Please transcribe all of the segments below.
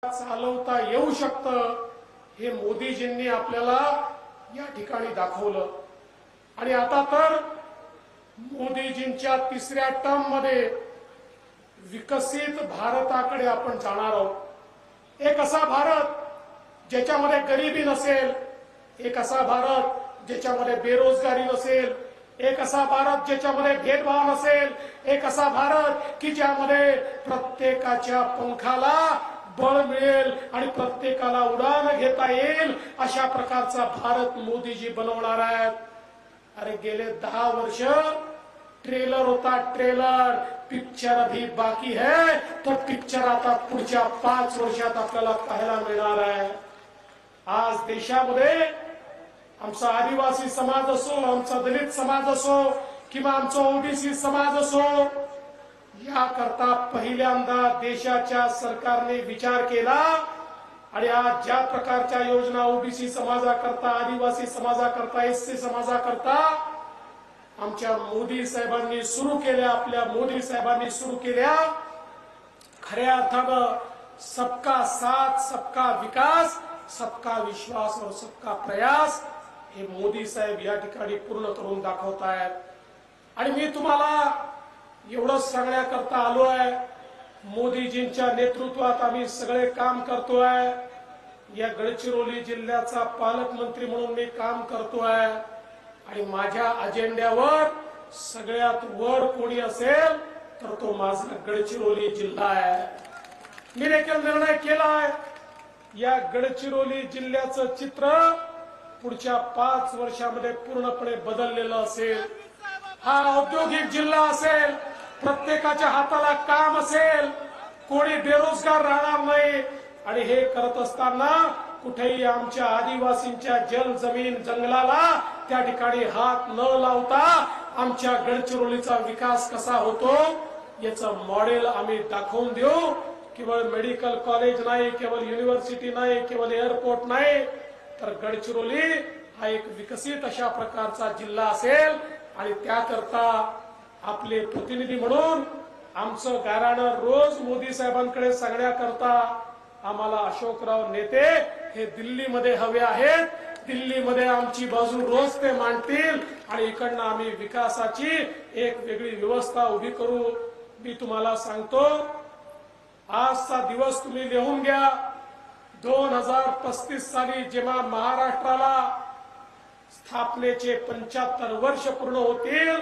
चालवता येऊ शकतं हे मोदीजींनी आपल्याला या ठिकाणी दाखवलं। आणि आता तर मोदीजींच्या तिसऱ्या टर्म मध्ये विकसित भारताकडे आपण जाणार आहोत। एक असा भारत ज्याच्यामध्ये गरिबी नसेल, एक असा भारत ज्याच्यामध्ये बेरोजगारी नसेल, एक असा भारत ज्याच्यामध्ये भेदभाव नसेल, एक असा भारत की ज्यामध्ये प्रत्येकाच्या पंखाला बळ मिळेल आणि प्रत्येकाला उडान घेता येईल, अशा प्रकारचा भारत मोदीजी बनवणार आहेत। अरे गेले 10 वर्ष ट्रेलर होता, ट्रेलर, पिक्चर अभी बाकी है, तो पिक्चर आता पुढच्या 5 वर्षात आपल्याला पाहायला मिळणार आहे। आज देशामध्ये आमचा आदिवासी समाज असो, आमचा दलित समाज असो किंवा आमचा ओबीसी समाज असो, याकरता पहिल्यांदा देशाच्या सरकारने विचार केला आणि आज ज्या प्रकारच्या योजना ओबीसी समाजाकरता, आदिवासी समाजाकरता, एससी समाजाकरता आमच्या मोदी साहेबांनी सुरू केल्या, आपल्या मोदी साहेबांनी सुरू केल्या, खऱ्या अर्थानं सबका साथ, सबका विकास, सबका विश्वास और सबका प्रयास हे मोदी साहेब या ठिकाणी पूर्ण करून दाखवत आहेत। आणि मी तुम्हाला एवढंच सांगण्याकरता आलो आहे, मोदीजींच्या नेतृत्वात आम्ही सगळे काम करतोय। या गडचिरोली जिल्ह्याचा पालकमंत्री म्हणून मी काम करतोय आणि माझ्या अजेंड्यावर सगळ्यात वर कोणी असेल तर तो माझा गडचिरोली जिल्हा आहे। मी देखील निर्णय केलाय, या गडचिरोली जिल्ह्याचं चित्र पुढच्या 5 वर्षामध्ये पूर्णपणे बदललेलं असेल। हा औद्योगिक जिल्हा असेल, प्रत्येकाच्या हाताला काम असेल, कोणी बेरोजगार राहणार नाही। आणि हे करत असताना कुठेही आमच्या आदिवासींच्या जल जमीन जंगलाला त्या ठिकाणी हात न लावता आमच्या गडचिरोलीचा विकास कसा होतो याचं मॉडेल आम्ही दाखवून देऊ। केवळ मेडिकल कॉलेज नाही, केवळ युनिव्हर्सिटी नाही, केवळ एअरपोर्ट नाही, तर गडचिरोली हा एक विकसित अशा प्रकारचा जिल्हा असेल। आणि त्याकरता आपले प्रतिनिधी म्हणून आमचं गाऱ्हाणं रोज मोदी साहेबांकडे सांगण्याकरता आम्हाला अशोकराव नेते हे दिल्लीमध्ये हवे आहेत। दिल्लीमध्ये आमची बाजू रोज ते मांडतील आणि इकडनं आम्ही विकासाची एक वेगळी व्यवस्था उभी करू। मी तुम्हाला सांगतो, आजचा दिवस तुम्ही लिहून घ्या। 2035 साली जेव्हा महाराष्ट्राला स्थापनेचे 75 वर्ष पूर्ण होतील,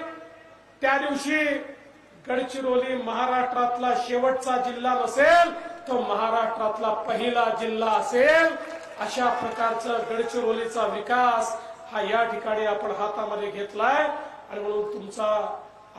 त्या दिवशी गडचिरोली महाराष्ट्रातला शेवटचा जिल्हा नसेल, तो महाराष्ट्रातला पहिला जिल्हा असेल। अशा प्रकारचा गडचिरोलीचा विकास हा या ठिकाणी आपण हातामध्ये घेतलाय आणि म्हणून तुमचा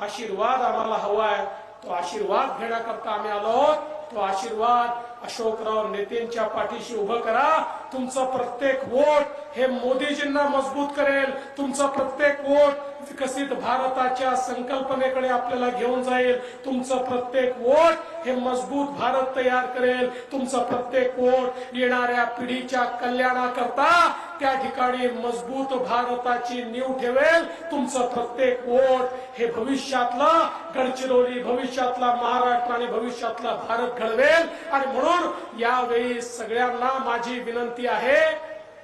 आशीर्वाद आम्हाला हवाय। तो आशीर्वाद घेण्याकरता आम्ही आलो आहोत। तो आशीर्वाद अशोकराव नेतेंच्या पाठीशी उभं करा। तुमचं प्रत्येक वोट हे मोदीजींना मजबूत करेल। तुमचं प्रत्येक वोट विकसित भारताच्या संकल्पनेकडे आपल्याला घेऊन जाईल। तुमचं प्रत्येक वोट हे मजबूत भारत तयार करेल। तुमचं प्रत्येक वोट येणाऱ्या पिढीच्या कल्याणाकरता त्या ठिकाणी मजबूत भारताची नीव ठेवेल। तुमचं प्रत्येक वोट हे भविष्यातला गडचिरोली, भविष्यातला महाराष्ट्र आणि भविष्यातला भारत घडवेल। आणि म्हणून यावेळी सगळ्यांना माझी विनंती आहे,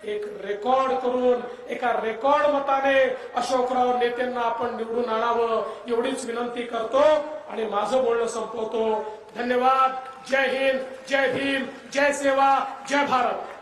एक रेकॉर्ड करून एका रेकॉर्ड मताने अशोकराव नेतेंना आपण निवडून आणावं, एवढीच विनंती करतो आणि माझं बोलणं संपवतो। धन्यवाद। जय हिंद, जय भीम, जय सेवा, जय भारत।